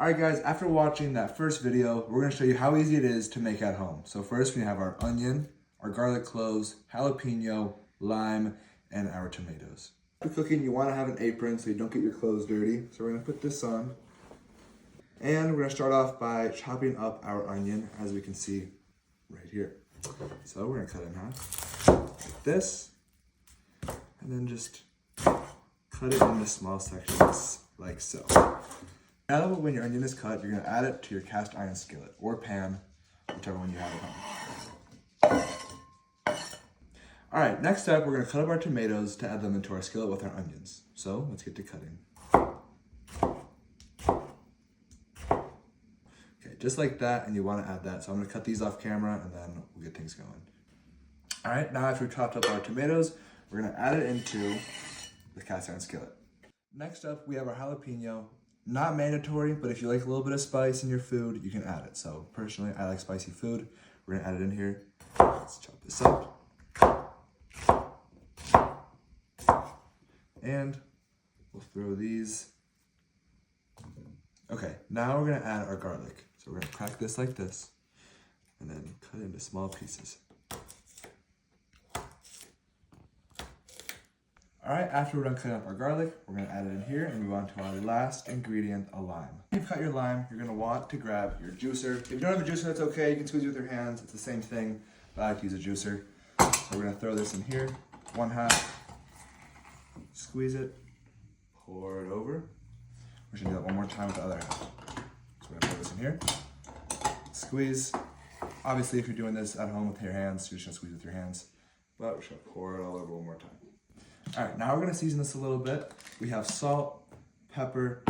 Alright guys, after watching that first video, we're going to show you how easy it is to make at home. So first we have our onion, our garlic cloves, jalapeno, lime, and our tomatoes. For cooking, you want to have an apron so you don't get your clothes dirty. So we're going to put this on. And we're going to start off by chopping up our onion, as we can see right here. So we're going to cut it in half, like this. And then just cut it into small sections, like so. Now that when your onion is cut, you're going to add it to your cast iron skillet or pan, whichever one you have at home. Alright, next up, we're going to cut up our tomatoes to add them into our skillet with our onions. So let's get to cutting. Okay, just like that, and you want to add that. So I'm going to cut these off camera and then we'll get things going. Alright, now after we've chopped up our tomatoes, we're going to add it into the cast iron skillet. Next up, we have our jalapeno. Not mandatory, but if you like a little bit of spice in your food, you can add it. So personally, I like spicy food. We're gonna add it in here. Let's chop this up. And we'll throw these. Okay, now we're gonna add our garlic. So we're gonna crack this like this, and then cut it into small pieces. Alright, after we're done cutting up our garlic, we're going to add it in here and move on to our last ingredient, a lime. When you've cut your lime, you're going to want to grab your juicer. If you don't have a juicer, that's okay. You can squeeze it with your hands. It's the same thing, but I like to use a juicer. So we're going to throw this in here, 1/2. Squeeze it, pour it over. We're going to do that one more time with the other half. So we're going to pour this in here, squeeze. Obviously, if you're doing this at home with your hands, you're just going to squeeze with your hands. But we're just going to pour it all over one more time. Alright, now we're going to season this a little bit. We have salt, pepper,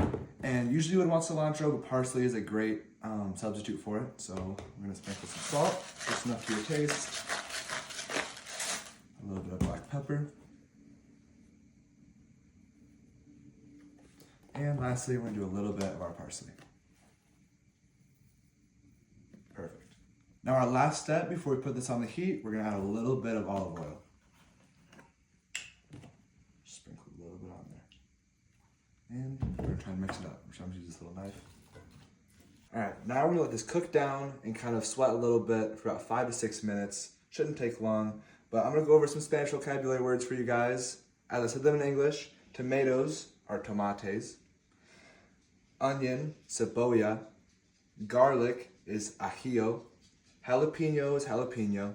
and usually you would want cilantro, but parsley is a great substitute for it. So we're going to sprinkle some salt, just enough to your taste. A little bit of black pepper. And lastly, we're going to do a little bit of our parsley. Perfect. Now our last step before we put this on the heat, we're going to add a little bit of olive oil. And we're going to try and mix it up. I'm trying to use this little knife. Alright, now we're going to let this cook down and kind of sweat a little bit for about 5 to 6 minutes. Shouldn't take long, but I'm going to go over some Spanish vocabulary words for you guys. As I said them in English, tomatoes are tomates. Onion, cebolla. Garlic is ajillo. Jalapeno is jalapeno.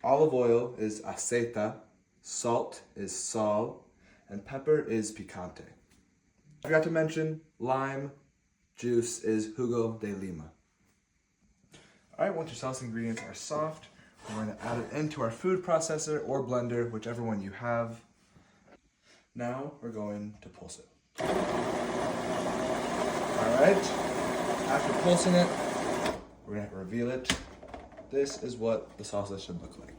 Olive oil is aceite. Salt is sal. And pepper is picante. I forgot to mention, lime juice is jugo de lima. Alright, once your salsa ingredients are soft, we're going to add it into our food processor or blender, whichever one you have. Now we're going to pulse it. Alright, after pulsing it, we're going to reveal it. This is what the salsa should look like.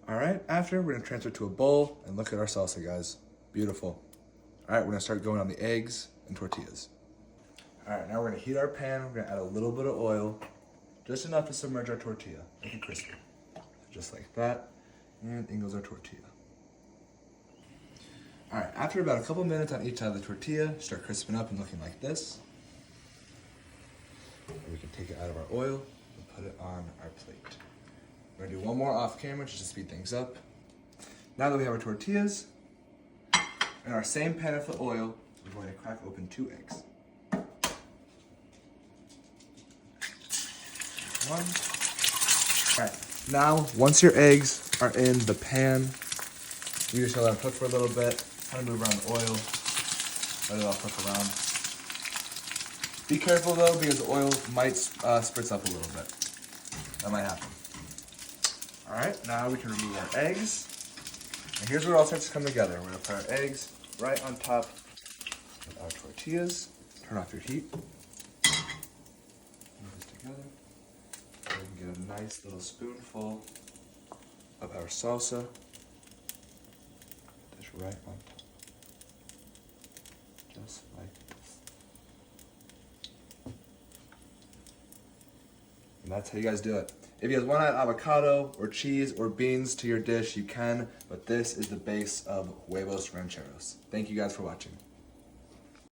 Alright, after, we're going to transfer it to a bowl and look at our salsa, guys. Beautiful. Alright, we're going to start going on the eggs and tortillas. Alright, now we're going to heat our pan. We're going to add a little bit of oil, just enough to submerge our tortilla, make it crispy. Just like that, and in goes our tortilla. Alright, after about a couple minutes on each side of the tortilla, start crisping up and looking like this. And we can take it out of our oil and put it on our plate. We're going to do one more off camera just to speed things up. Now that we have our tortillas, in our same pan of the oil, we're going to crack open 2 eggs. One. Alright, now once your eggs are in the pan, you just let them cook for a little bit, kind of move around the oil, let it all cook around. Be careful though, because the oil might spritz up a little bit. That might happen. Alright, now we can remove our eggs. And here's where it all starts to come together. We're going to put our eggs right on top of our tortillas. Turn off your heat. Move this together. So we can get a nice little spoonful of our salsa. Put this right on top. Just like this. And that's how you guys do it. If you guys want to add avocado or cheese or beans to your dish, you can, but this is the base of Huevos rancheros. Thank you guys for watching.